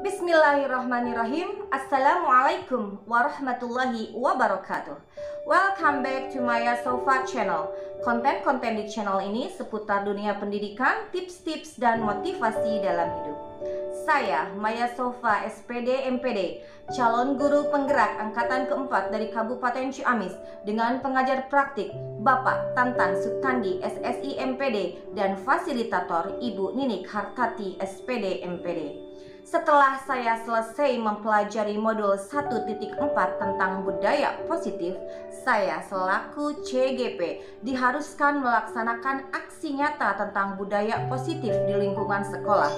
Bismillahirrahmanirrahim. Assalamualaikum warahmatullahi wabarakatuh. Welcome back to Maya Sofa channel. Konten-konten di channel ini seputar dunia pendidikan, tips-tips dan motivasi dalam hidup. Saya Maya Sofa SPD MPD, calon guru penggerak angkatan keempat dari Kabupaten Ciamis dengan pengajar praktik Bapak Tantan Sutandi SSI MPD dan fasilitator Ibu Ninik Hartati SPD MPD. Setelah saya selesai mempelajari modul 1.4 tentang budaya positif, saya selaku CGP diharuskan melaksanakan aksi nyata tentang budaya positif di lingkungan sekolah.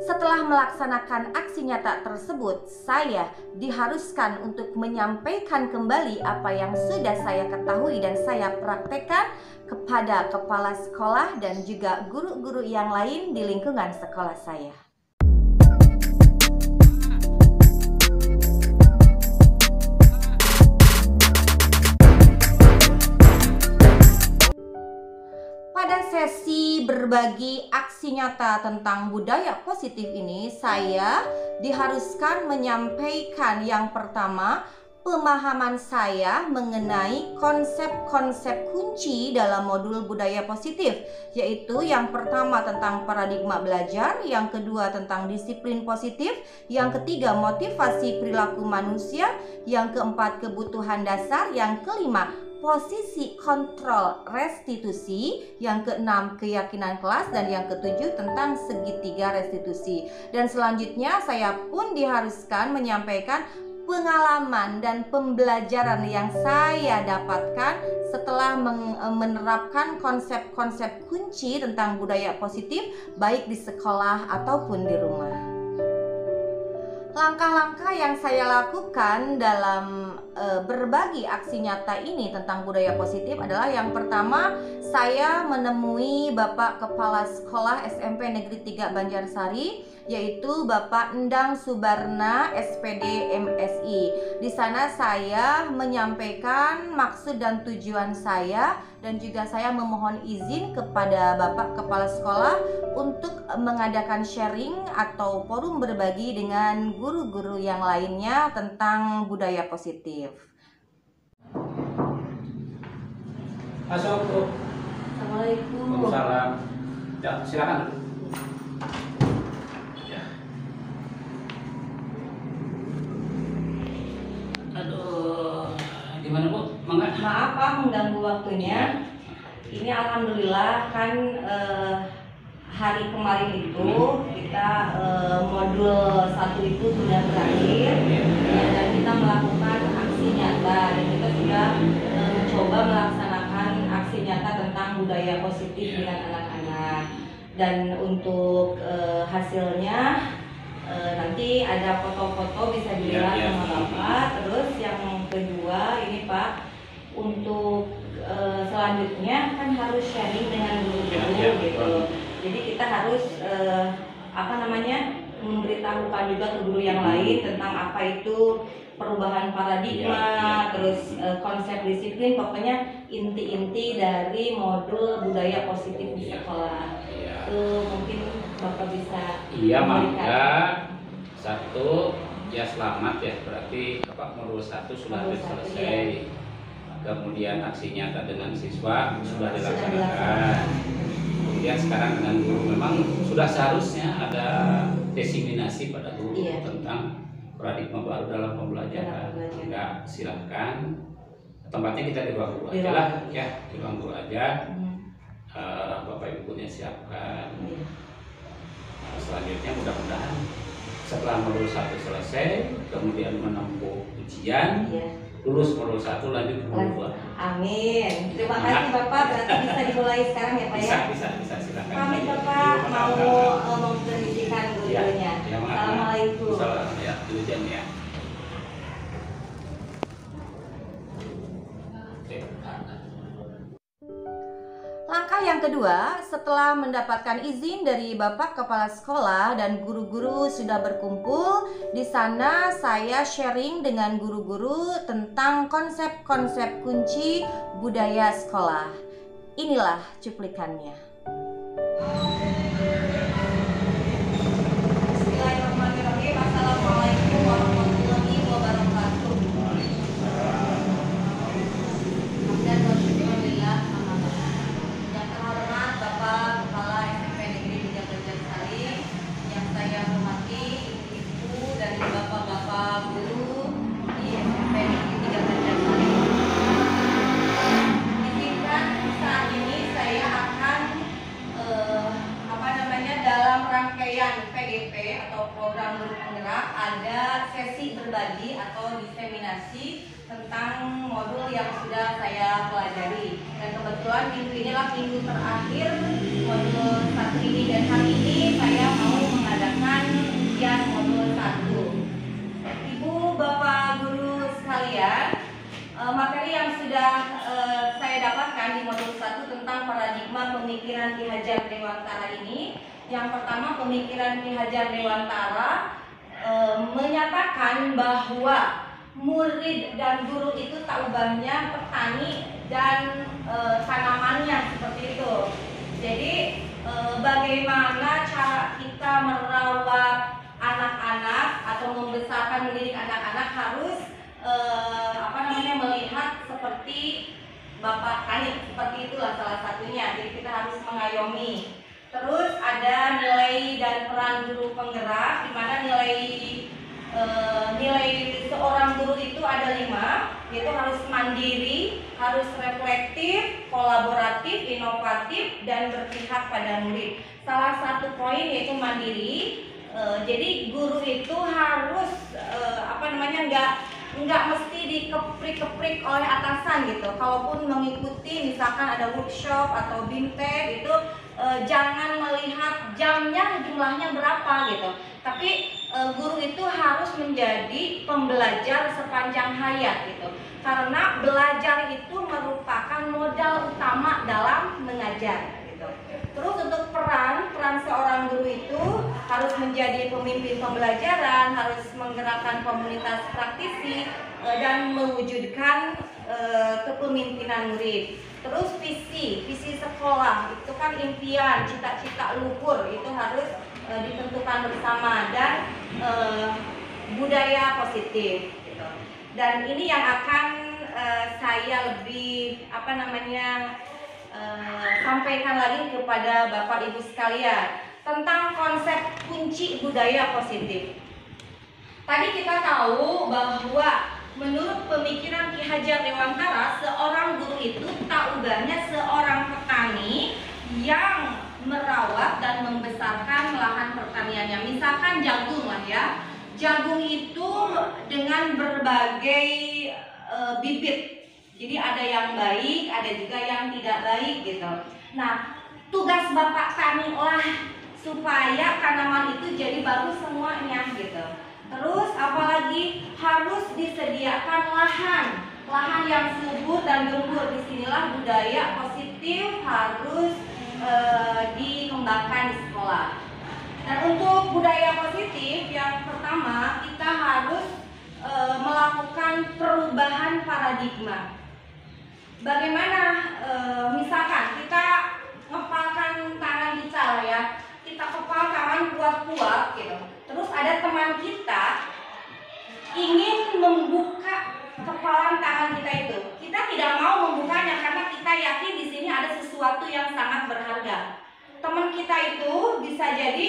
Setelah melaksanakan aksi nyata tersebut, saya diharuskan untuk menyampaikan kembali apa yang sudah saya ketahui dan saya praktekkan kepada kepala sekolah dan juga guru-guru yang lain di lingkungan sekolah saya. Pada sesi berbagi aksi nyata tentang budaya positif ini, saya diharuskan menyampaikan yang pertama, pemahaman saya mengenai konsep-konsep kunci dalam modul budaya positif, yaitu yang pertama tentang paradigma belajar, yang kedua tentang disiplin positif, yang ketiga motivasi perilaku manusia, yang keempat kebutuhan dasar, yang kelima posisi kontrol restitusi, yang keenam keyakinan kelas, dan yang ketujuh tentang segitiga restitusi. Dan selanjutnya saya pun diharuskan menyampaikan pengalaman dan pembelajaran yang saya dapatkan setelah menerapkan konsep-konsep kunci tentang budaya positif baik di sekolah ataupun di rumah. Langkah-langkah yang saya lakukan dalam berbagi aksi nyata ini tentang budaya positif adalah yang pertama, saya menemui Bapak Kepala Sekolah SMP Negeri 3 Banjarsari, yaitu Bapak Endang Subarna SPD MSI. Di sana saya menyampaikan maksud dan tujuan saya dan juga saya memohon izin kepada Bapak Kepala Sekolah untuk mengadakan sharing atau forum berbagi dengan guru-guru yang lainnya tentang budaya positif. Assalamualaikum. Waalaikumsalam. Ya, silakan. Ya. Aduh, gimana Bu? Mangga. Maaf Pak mengganggu waktunya. Ini alhamdulillah kan hari kemarin itu kita modul 1 itu sudah berakhir dan kita melakukan aksi nyata dan kita sudah mencoba melaksanakan aksi nyata tentang budaya positif dengan anak-anak. Dan untuk hasilnya nanti ada foto-foto bisa dilihat sama Bapak. Terus yang kedua ini Pak, untuk selanjutnya kan harus sharing dengan guru-guru gitu. Jadi kita harus memberitahukan juga ke guru yang lain tentang apa itu perubahan paradigma, terus konsep disiplin, pokoknya inti-inti dari modul budaya positif di sekolah. Itu mungkin Bapak bisa mangga. Satu, ya selamat ya, berarti Bapak modul 1 sudah selesai. Kemudian aksi nyata dengan siswa sudah dilaksanakan. Kemudian sekarang dengan guru, memang sudah seharusnya ada diseminasi pada guru tentang paradigma baru dalam pembelajaran. Enggak, silahkan. Tempatnya kita di ruang guru aja lah, ya di ruang guru aja. Bapak Ibunya siapkan. Selanjutnya mudah-mudahan setelah modul 1 selesai, kemudian menempuh ujian, lulus modul 1 lanjut ke modul 2. Amin. Terima kasih Bapak. Berarti bisa dimulai sekarang ya Pak ya? Bisa silakan. Pamit Bapak, mau memperhatikan guru-gurunya. Assalamualaikum. Assalamualaikum. Ya, ujian ya. Langkah yang kedua, setelah mendapatkan izin dari Bapak Kepala Sekolah dan guru-guru sudah berkumpul, di sana saya sharing dengan guru-guru tentang konsep-konsep kunci budaya sekolah. Inilah cuplikannya. Bismillahirrahmanirrahim. Assalamualaikum program guru penggerak ada sesi berbagi atau diseminasi tentang modul yang sudah saya pelajari. Dan kebetulan minggu inilah minggu terakhir modul 1 ini, dan hari ini saya mau mengadakan ujian modul 1. Ibu Bapak guru sekalian, materi yang sudah saya dapatkan di modul 1 tentang paradigma pemikiran Ki Hajar Dewantara ini. Yang pertama, pemikiran Ki Hajar Dewantara menyatakan bahwa murid dan guru itu tak ubahnya petani dan tanamannya, seperti itu. Jadi bagaimana cara kita merawat anak-anak atau membesarkan mendidik anak-anak harus melihat seperti Bapak Tani, seperti itulah salah satunya. Jadi kita harus mengayomi. Terus ada nilai dan peran guru penggerak, di mana nilai seorang guru itu ada 5, yaitu harus mandiri, harus reflektif, kolaboratif, inovatif, dan berpihak pada murid. Salah satu poin yaitu mandiri. Jadi guru itu harus nggak mesti dikeprik-keprik oleh atasan gitu. Kalaupun mengikuti misalkan ada workshop atau bimtek itu jangan melihat jamnya jumlahnya berapa gitu. Tapi guru itu harus menjadi pembelajar sepanjang hayat gitu. Karena belajar itu merupakan modal utama dalam mengajar gitu. Terus untuk peran seorang guru itu harus menjadi pemimpin pembelajaran, harus menggerakkan komunitas praktisi dan mewujudkan kepemimpinan murid. Terus visi sekolah itu kan impian, cita-cita luhur itu harus ditentukan bersama, dan budaya positif gitu. Dan ini yang akan saya lebih sampaikan lagi kepada Bapak Ibu sekalian tentang konsep kunci budaya positif. Tadi kita tahu bahwa menurut pemikiran Ki Hajar Dewantara, seorang guru itu tak ubahnya seorang petani yang merawat dan membesarkan lahan pertaniannya. Misalkan jagung lah ya. Jagung itu dengan berbagai bibit. Jadi ada yang baik, ada juga yang tidak baik gitu. Nah, tugas Bapak Tani lah supaya tanaman itu jadi bagus semuanya gitu. Terus apalagi harus disediakan lahan yang subur dan gembur. Disinilah budaya positif harus dikembangkan di sekolah. Dan untuk budaya positif yang pertama, kita harus melakukan perubahan paradigma. Bagaimana misalkan kita ngepalkan tangan kita lah ya, kita kepal tangan kuat-kuat gitu. Terus ada teman kita ingin membuka kepalan tangan kita itu. Kita tidak mau membukanya karena kita yakin di sini ada sesuatu yang sangat berharga. Teman kita itu bisa jadi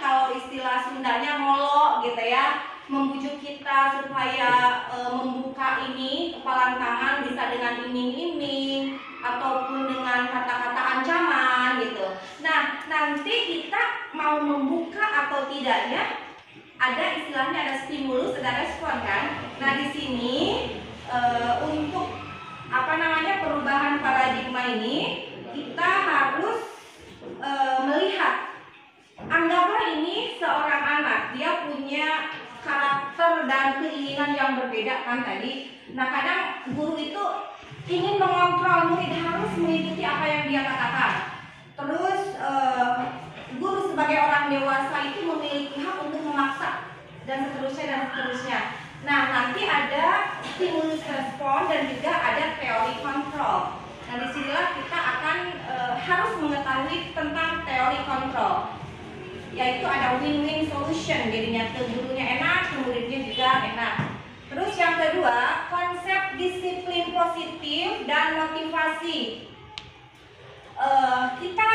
kalau istilah Sundanya ngolok gitu ya, membujuk kita supaya membuka ini kepalan tangan bisa dengan iming-iming ataupun dengan kata-kata ancaman gitu. Nah, nanti kita mau membuka atau tidaknya ada istilahnya, ada stimulus, ada respon kan. Nah, di sini untuk perubahan paradigma ini kita harus melihat, anggaplah ini seorang anak, dia punya karakter dan keinginan yang berbeda kan tadi. Nah, kadang guru itu ingin mengontrol murid, harus mengikuti apa yang dia katakan. Terus guru sebagai orang dewasa itu memiliki hak untuk memaksa dan seterusnya. Nah, nanti ada stimulus respon dan juga ada teori kontrol. Nah, disinilah kita akan harus mengetahui tentang teori kontrol, yaitu ada win-win solution, jadinya ke gurunya enak, ke muridnya juga enak. Terus yang kedua, konsep disiplin positif dan motivasi. Kita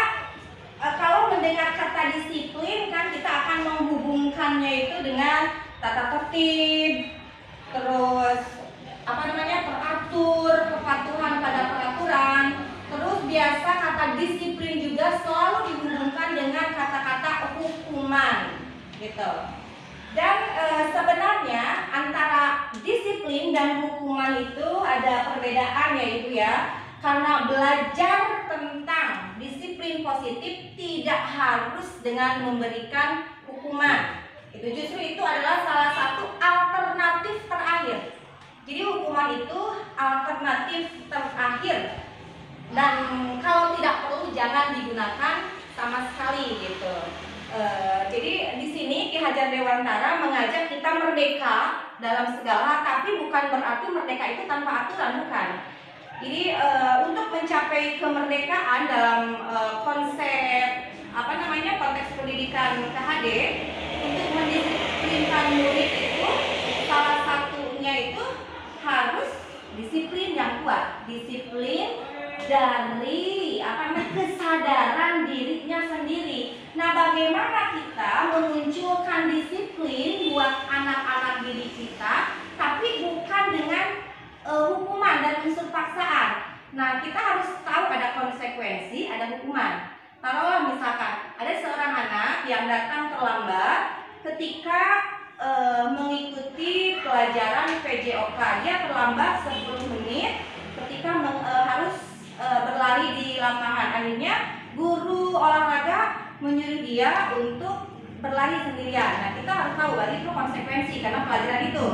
kalau mendengar kata disiplin kan kita akan menghubungkannya itu dengan tata tertib, terus teratur, kepatuhan pada peraturan. Terus biasa kata disiplin juga selalu dihubungkan dengan kata-kata hukum gitu. Dan sebenarnya antara disiplin dan hukuman itu ada perbedaan yaitu ya, karena belajar tentang disiplin positif tidak harus dengan memberikan hukuman. Itu justru itu adalah salah satu alternatif terakhir. Jadi hukuman itu alternatif terakhir dan kalau tidak perlu jangan digunakan sama sekali gitu. Jadi di sini Ki Hajar Dewantara mengajak kita merdeka dalam segala, tapi bukan berarti merdeka itu tanpa aturan, bukan. Jadi untuk mencapai kemerdekaan dalam konsep konteks pendidikan KHD, untuk mendisiplinkan murid itu salah satunya itu harus disiplin yang kuat, disiplin dari kesadaran dirinya sendiri. Nah, bagaimana kita memunculkan disiplin buat anak-anak didik kita, tapi bukan dengan hukuman dan unsur paksaan. Nah, kita harus tahu ada konsekuensi, ada hukuman. Taruhlah misalkan ada seorang anak yang datang terlambat ketika mengikuti pelajaran PJOK, dia terlambat 10 menit ketika harus berlari di lapangan. Akhirnya guru olahraga menyuruh dia untuk berlari sendirian. Nah, kita harus tahu bahwa itu konsekuensi karena pelajaran itu.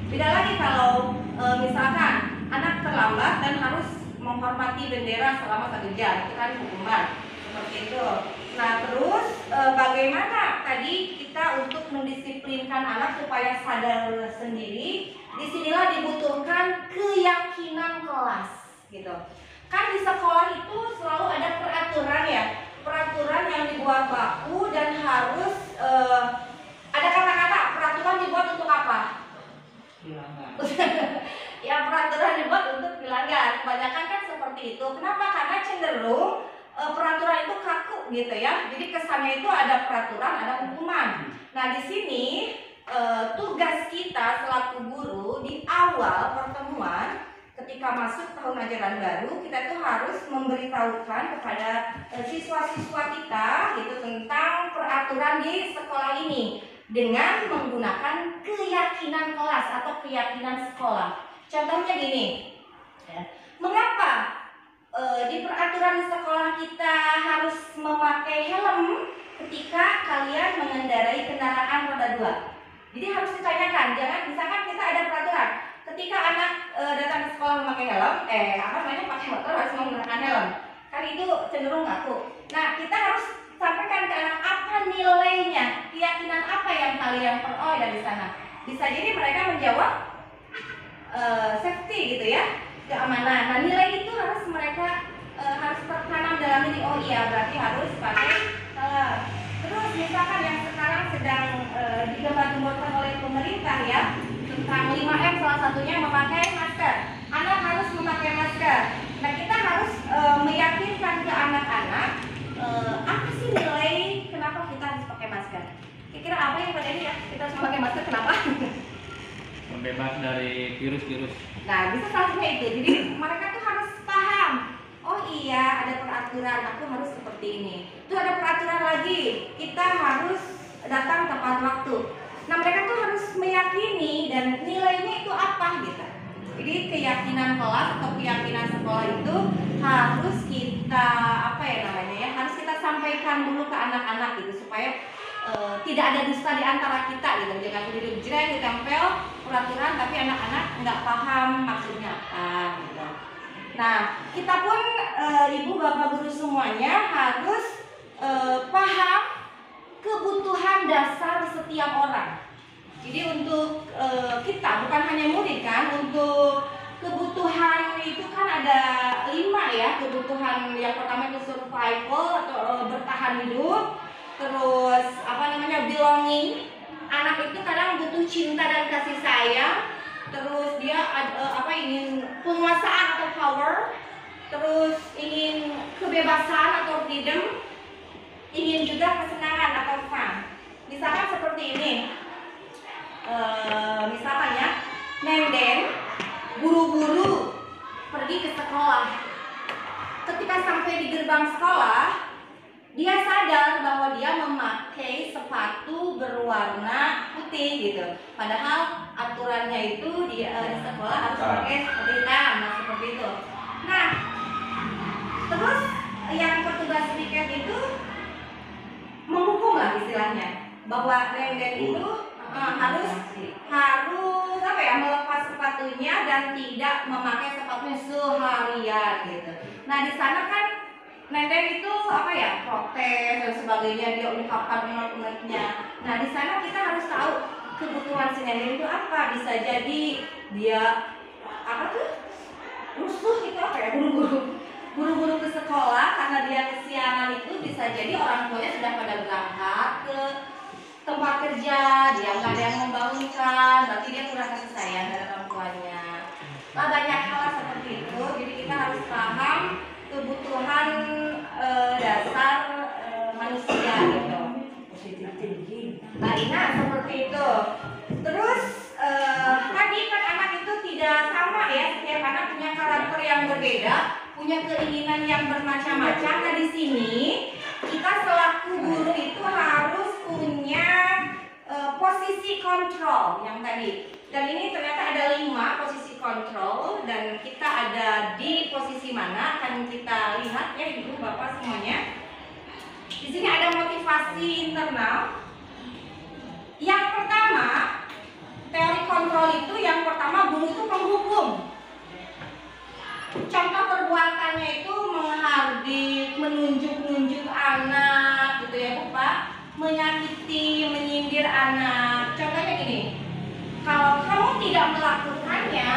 Beda lagi kalau misalkan anak terlambat dan harus menghormati bendera selama 1 jam, itu kan hukuman seperti itu. Nah, terus bagaimana tadi kita untuk mendisiplinkan anak supaya sadar sendiri? Disinilah dibutuhkan keyakinan kelas, gitu. Kan di sekolah itu selalu ada peraturan ya, peraturan yang dibuat baku dan harus ada kata-kata peraturan dibuat untuk apa? Dilanggar. Ya, peraturan dibuat untuk dilanggar. Kebanyakan kan seperti itu. Kenapa? Karena cenderung peraturan itu kaku gitu ya. Jadi kesannya itu ada peraturan, ada hukuman. Nah, di sini tugas kita selaku guru di awal pertemuan ketika masuk tahun ajaran baru, kita tuh harus memberitahukan kepada siswa-siswa kita gitu tentang peraturan di sekolah ini dengan menggunakan keyakinan kelas atau keyakinan sekolah. Contohnya gini, ya. Mengapa di peraturan di sekolah kita harus memakai helm ketika kalian mengendarai kendaraan roda 2? Jadi harus ditanyakan, jangan misalkan kita ada peraturan ketika anak datang ke sekolah memakai helm, pakai motor harus menggunakan helm. Kan itu cenderung ngaku. Nah, kita harus sampaikan ke anak apa nilainya, keyakinan apa yang kalian peroleh dari sana. Bisa jadi mereka menjawab safety gitu ya, keamanan. Nah, nilai itu harus mereka harus tertanam dalam diri. Oh iya, berarti harus pakai terus misalkan yang sekarang sedang digembar-gemborkan oleh pemerintah ya, tentang 5M, salah satunya memakai masker. Anak harus memakai masker. Nah, kita harus meyakinkan ke anak-anak apa sih nilai kenapa kita harus pakai masker. Kira-kira apa yang pada ini ya kita harus memakai masker, kenapa? Membebas dari virus-virus. Nah, bisa salah satunya itu. Jadi mereka tuh harus paham. Oh iya, ada peraturan, aku harus seperti ini. Itu ada peraturan lagi, kita harus datang tepat waktu. Nah, mereka tuh harus meyakini dan nilainya itu apa gitu. Jadi keyakinan kelas atau keyakinan sekolah itu harus kita harus kita sampaikan dulu ke anak-anak gitu supaya tidak ada dusta di antara kita gitu. Jangan duduk jreng ditempel peraturan tapi anak-anak nggak paham maksudnya apa gitu. Nah, kita pun ibu bapak guru semuanya harus paham kebutuhan dasar setiap orang. Jadi untuk kita bukan hanya murid kan, untuk kebutuhan itu kan ada 5 ya. Kebutuhan yang pertama itu survival atau bertahan hidup. Terus belonging. Anak itu kadang butuh cinta dan kasih sayang. Terus dia ingin penguasaan atau power. Terus ingin kebebasan atau freedom. Ingin juga kesenangan atau fun. Misalkan seperti ini. Misalkan ya, Nenden buru-buru pergi ke sekolah. Ketika sampai di gerbang sekolah, dia sadar bahwa dia memakai sepatu sepatu berwarna putih gitu. Padahal aturannya itu di sekolah harus pakai sepatu hitam, nah seperti itu. Nah, terus yang petugas piket itu menghukum lah istilahnya, bahwa Nenden itu harus apa ya, melepas sepatunya dan tidak memakai sepatunya seharian gitu. Nah di sana kan Nenden itu apa ya, protes dan sebagainya, dia ungkapkan unek-uneknya. Nah di sana kita harus tahu kebutuhan si Nenden itu apa. Bisa jadi dia apa tuh, rusuh itu apa ya, buru-buru ke sekolah karena dia kesiangan. Itu bisa jadi orang tuanya sudah pada berangkat ke tempat kerja, dia nggak ada yang membangunkan, berarti dia kurang kasih sayang dari orang tuanya. Nah banyak hal seperti itu, jadi kita harus paham kebutuhan dasar manusia gitu. Nah seperti itu. Terus tadi kan anak itu tidak sama ya, setiap anak punya karakter yang berbeda, punya keinginan yang bermacam-macam. Nah di sini kita selaku guru itu harus punya posisi kontrol yang tadi. Dan ini ternyata ada 5 posisi kontrol, dan kita ada di posisi mana akan kita lihat ya ibu bapak semuanya. Di sini ada motivasi internal. Yang pertama, teori kontrol itu yang pertama, guru itu menghukum. Contoh perbuatannya itu menghardik, menunjuk-nunjuk anak gitu ya Bu Pak, menyakiti, menyindir anak. Contohnya gini, kalau kamu tidak melakukannya,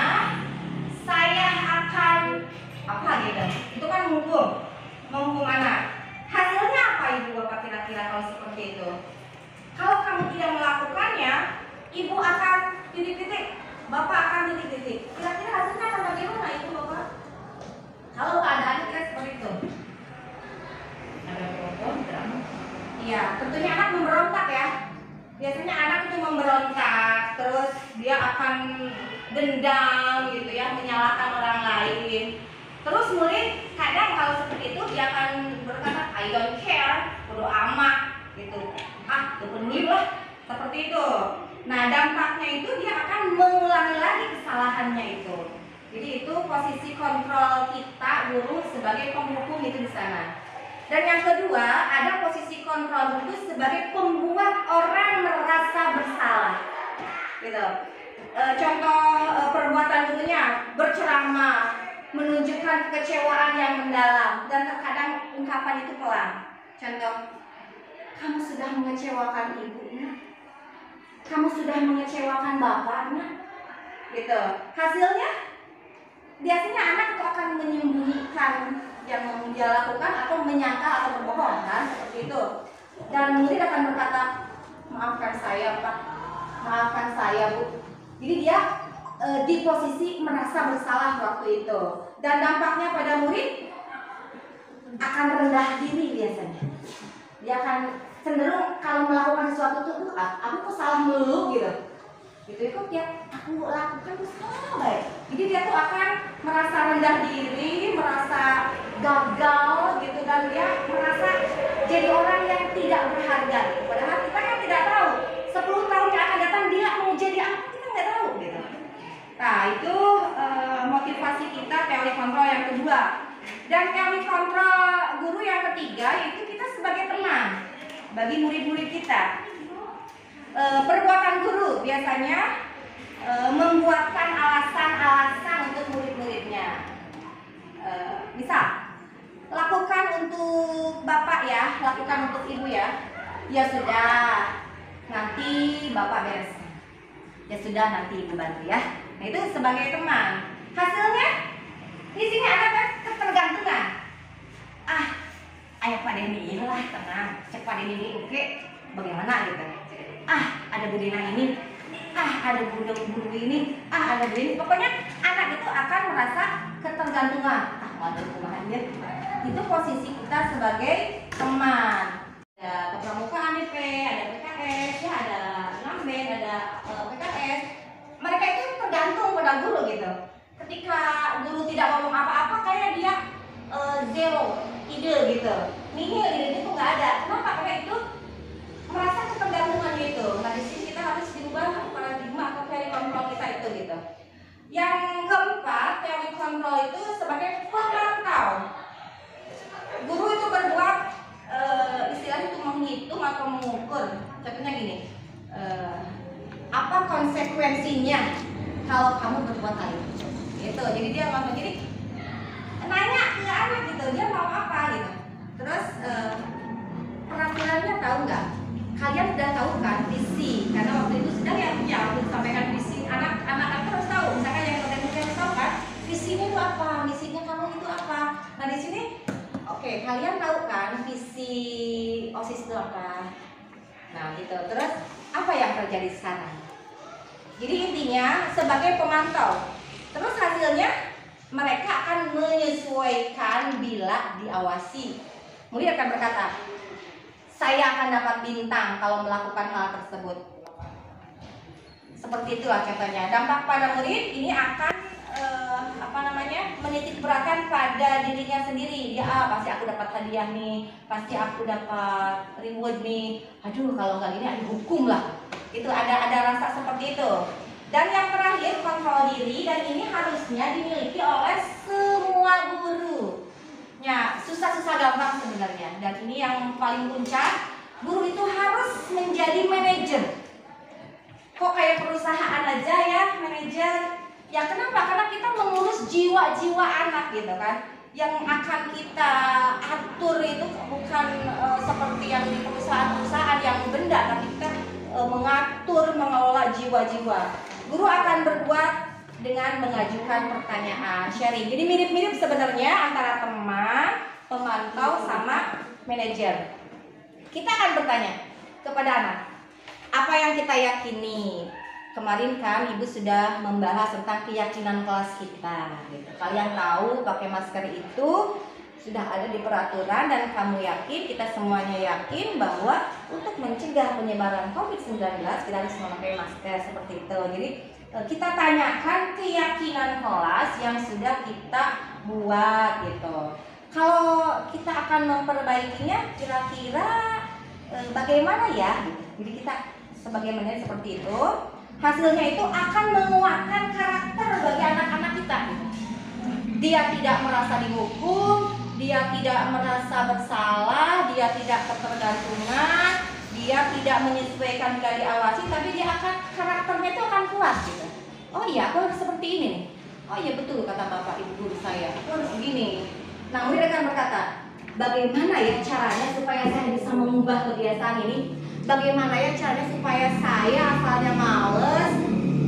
saya akan apa gitu. Itu kan menghukum anak. Hasilnya apa ibu bapak kira-kira kalau seperti itu? Kalau kamu tidak melakukannya, ibu akan titik-titik, bapak akan titik-titik. Kira-kira hasilnya akan bagaimana ibu bapak? Kalau keadaannya kayak seperti itu, ada program. Iya, tentunya anak memberontak ya. Biasanya anak itu memberontak, terus dia akan dendam gitu ya, menyalahkan orang lain. Terus murid kadang kalau seperti itu dia akan berkata I don't care, bodo amat gitu. Ah, peduli lah, seperti itu. Nah dampaknya itu dia akan mengulangi lagi kesalahannya itu. Jadi itu posisi kontrol kita guru sebagai penghukum itu di sana. Dan yang kedua, ada posisi kontrol guru sebagai pembuat orang merasa bersalah. Gitu. Contoh perbuatan gurunya berceramah, menunjukkan kekecewaan yang mendalam, dan terkadang ungkapan itu pelan. Contoh, kamu sudah mengecewakan ibunya, kamu sudah mengecewakan bapaknya, gitu. Hasilnya biasanya anak itu akan menyembunyikan yang dia lakukan atau menyangkal atau berbohong kan, seperti itu. Dan murid akan berkata, maafkan saya Pak, maafkan saya Bu. Jadi dia di posisi merasa bersalah waktu itu. Dan dampaknya pada murid akan rendah diri biasanya. Dia akan cenderung kalau melakukan sesuatu itu, aku kok salah mulu gitu. Gitu itu dia, aku lakukan itu salah baik. Jadi dia tuh akan merasa rendah diri, merasa gagal gitu, dan dia merasa jadi orang yang tidak berharga. Padahal kita kan tidak tahu 10 tahun yang akan datang dia mau jadi apa, kita nggak tahu gitu. Nah itu motivasi kita teori kontrol yang kedua. Dan teori kontrol guru yang ketiga yaitu kita sebagai teman bagi murid-murid kita. Perbuatan guru biasanya membuatkan alasan-alasan untuk murid-muridnya. Misal, lakukan untuk bapak ya, lakukan untuk ibu ya. Ya sudah, nanti bapak beres. Ya sudah, nanti ibu bantu ya. Nah itu sebagai teman. Hasilnya di sini ada ketergantungan. Ayah Pak Denny, iyalah tenang, cek Pak Denny oke, bagaimana gitu. Ada Bu Dina ini, ada Bu ini, ada Bu ini. Pokoknya anak itu akan merasa ketergantungan. Waduh, kumaha dia. Itu posisi kita sebagai teman. Ada kepramukaan DP, ada PKS, ya ada Lamben, ada PKS. Mereka itu tergantung pada guru gitu. Ketika guru tidak ngomong apa-apa, kayak dia zero ide gitu. Nihil ide itu nggak ada. Kenapa? Karena itu merasa ketergantungan apa konsekuensinya kalau kamu berbuat hal itu gitu. Jadi dia langsung jadi nanya ke anak gitu, dia mau apa gitu. Terus peraturannya tahu nggak? Kalian udah tahu kan visi, karena waktu itu sudah ya aku sampaikan visi. Anak-anak harus tahu, misalkan yang udah harus tahu kan visinya itu apa, misinya kamu itu apa. Nah di sini oke, kalian tahu kan visi OSIS itu apa. Nah gitu. Terus apa yang terjadi sekarang? Jadi intinya sebagai pemantau. Terus hasilnya mereka akan menyesuaikan bila diawasi. Murid akan berkata, saya akan dapat bintang kalau melakukan hal tersebut. Seperti itulah contohnya. Dampak pada murid ini akan menitik beratkan pada dirinya sendiri. Dia pasti aku dapat hadiah nih, pasti aku dapat reward nih. Aduh kalau nggak gini ada hukum lah. Itu ada rasa seperti itu. Dan yang terakhir kontrol diri, dan ini harusnya dimiliki oleh semua guru. Ya, susah-susah gampang sebenarnya. Dan ini yang paling puncak, guru itu harus menjadi manajer. Kok kayak perusahaan aja ya, manajer? Ya kenapa? Karena kita mengurus jiwa-jiwa anak gitu kan. Yang akan kita atur itu bukan seperti yang di perusahaan-perusahaan yang benda, tapi kita mengatur, mengelola jiwa-jiwa. Guru akan berbuat dengan mengajukan pertanyaan, sharing. Jadi mirip-mirip sebenarnya antara teman, pemantau, sama manajer. Kita akan bertanya kepada anak, apa yang kita yakini? Kemarin kan Ibu sudah membahas tentang keyakinan kelas kita gitu. Kalian tahu pakai masker itu sudah ada di peraturan, dan kamu yakin, kita semuanya yakin bahwa untuk mencegah penyebaran COVID-19 kita harus memakai masker seperti itu. Jadi kita tanyakan keyakinan kelas yang sudah kita buat gitu. Kalau kita akan memperbaikinya, kira-kira bagaimana ya? Jadi kita sebagai manajer seperti itu, hasilnya itu akan menguatkan karakter bagi anak-anak kita. Dia tidak merasa dihukum, dia tidak merasa bersalah, dia tidak ketergantungan, dia tidak menyesuaikan bila diawasi, tapi dia akan, karakternya itu akan kuat gitu. Oh iya, aku harus seperti ini nih. Oh iya betul kata bapak ibu guru saya, aku harus begini. Nah murid akan berkata, bagaimana ya caranya supaya saya bisa mengubah kebiasaan ini? Bagaimana ya caranya supaya saya asalnya males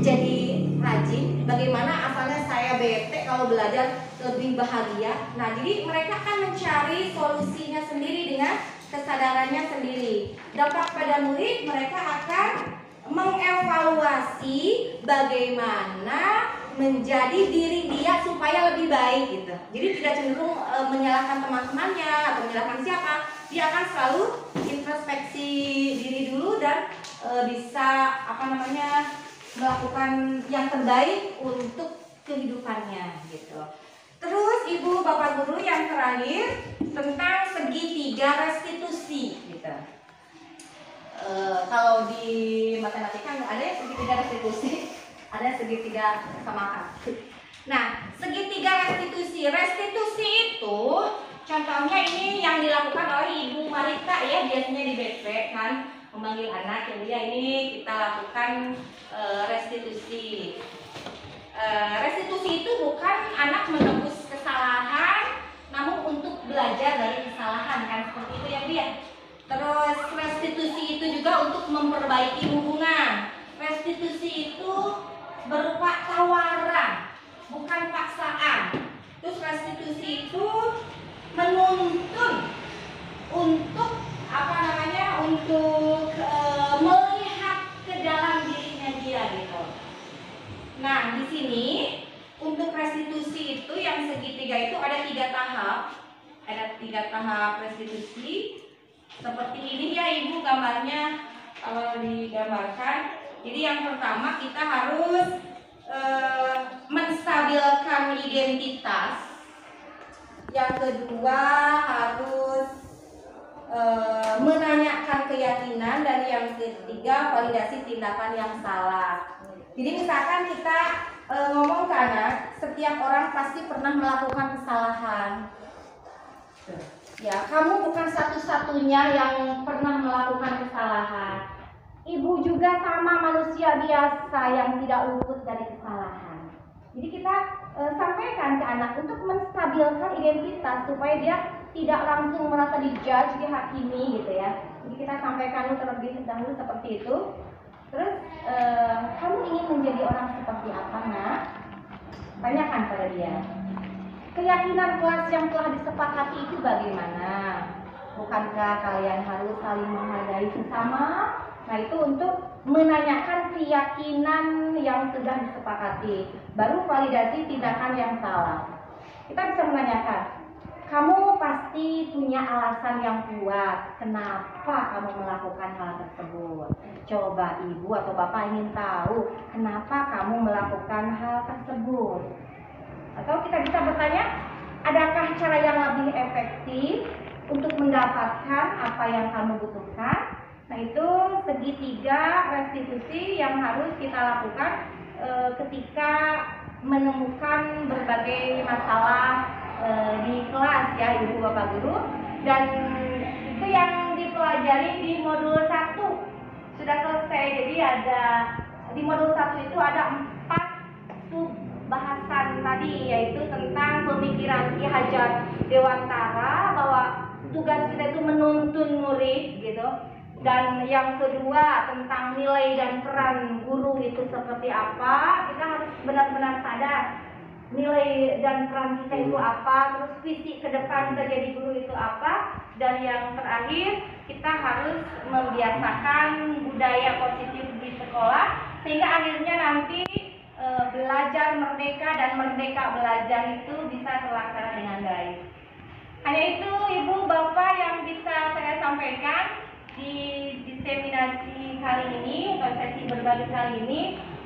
jadi rajin? Bagaimana asalnya saya bete kalau belajar lebih bahagia? Nah jadi mereka akan mencari solusinya sendiri dengan kesadarannya sendiri. Dampak pada murid, mereka akan mengevaluasi bagaimana menjadi diri dia supaya lebih baik gitu. Jadi tidak cenderung menyalahkan teman-temannya atau menyalahkan siapa. Dia akan selalu introspeksi diri dulu dan bisa melakukan yang terbaik untuk kehidupannya gitu. Terus ibu bapak guru yang terakhir tentang segitiga restitusi gitu. Kalau di matematika ada yang segitiga restitusi, ada segitiga samakan. Nah, segitiga restitusi itu contohnya ini yang dilakukan oleh Ibu Marita ya, biasanya di BP kan memanggil anak, ya ini kita lakukan restitusi. Restitusi itu bukan anak menebus kesalahan, namun untuk belajar dari kesalahan kan, seperti itu ya dia. Terus restitusi itu juga untuk memperbaiki hubungan. Restitusi itu berupa tawaran, bukan paksaan. Terus restitusi itu menuntun untuk melihat ke dalam dirinya dia gitu. Nah di sini untuk restitusi itu yang segitiga itu ada 3 tahap. Ada 3 tahap restitusi. Seperti ini ya ibu gambarnya kalau digambarkan. Jadi yang pertama kita harus menstabilkan identitas. Yang kedua harus menanyakan keyakinan, dan yang ketiga validasi tindakan yang salah. Jadi misalkan kita ngomong ke anak, setiap orang pasti pernah melakukan kesalahan. Ya, kamu bukan satu-satunya yang pernah melakukan kesalahan. ibu juga sama manusia biasa yang tidak luput dari kesalahan. Jadi kita sampaikan ke anak untuk menstabilkan identitas supaya dia tidak langsung merasa dijudge, dihakimi gitu ya. Jadi kita sampaikan terlebih dahulu seperti itu. Terus kamu ingin menjadi orang seperti apa, nak? Tanyakan pada dia. Keyakinan kelas yang telah disepakati itu bagaimana? Bukankah kalian harus saling menghargai sesama? Nah, itu untuk menanyakan keyakinan yang sudah disepakati. Baru validasi tindakan yang salah. Kita bisa menanyakan, kamu pasti punya alasan yang kuat kenapa kamu melakukan hal tersebut. Coba ibu atau bapak ingin tahu kenapa kamu melakukan hal tersebut. Atau kita bisa bertanya, adakah cara yang lebih efektif untuk mendapatkan apa yang kamu butuhkan? Nah, itu segitiga restitusi yang harus kita lakukan ketika menemukan berbagai masalah di kelas ya ibu bapak guru. Dan itu yang dipelajari di modul 1 sudah selesai. Jadi ada di modul 1 itu ada 4 sub bahasan tadi, yaitu tentang pemikiran Ki Hajar Dewantara bahwa tugas kita itu menuntun murid gitu. Dan yang kedua tentang nilai dan peran guru itu seperti apa. Kita harus benar-benar sadar nilai dan peran kita itu apa, terus visi ke depan kita jadi guru itu apa. Dan yang terakhir, kita harus membiasakan budaya positif di sekolah sehingga akhirnya nanti belajar merdeka dan merdeka belajar itu bisa terlaksana dengan baik. Hanya itu ibu bapak yang bisa saya sampaikan di diseminasi kali ini atau sesi berbagi kali ini.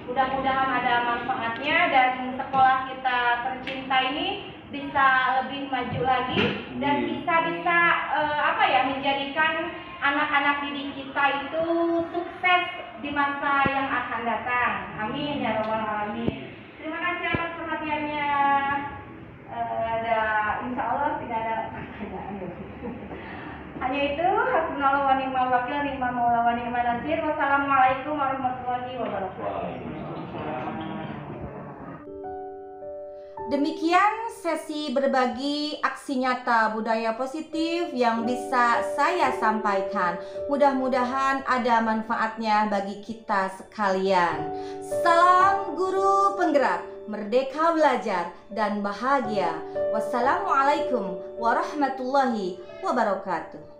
Mudah-mudahan ada manfaatnya dan sekolah kita tercinta ini bisa lebih maju lagi dan bisa menjadikan anak-anak didik kita itu sukses di masa yang akan datang. Amin ya rabbal alamin. Terima kasih atas perhatiannya. Insya Allah tidak ada pertanyaan. Hanya itu, hasbunallahu wa ni'mal wakil, ni'mal maula wa ni'mal nasir. Wassalamualaikum warahmatullahi wabarakatuh. Demikian sesi berbagi aksi nyata budaya positif yang bisa saya sampaikan. Mudah-mudahan ada manfaatnya bagi kita sekalian. Salam guru penggerak, merdeka belajar dan bahagia. Wassalamualaikum warahmatullahi wabarakatuh.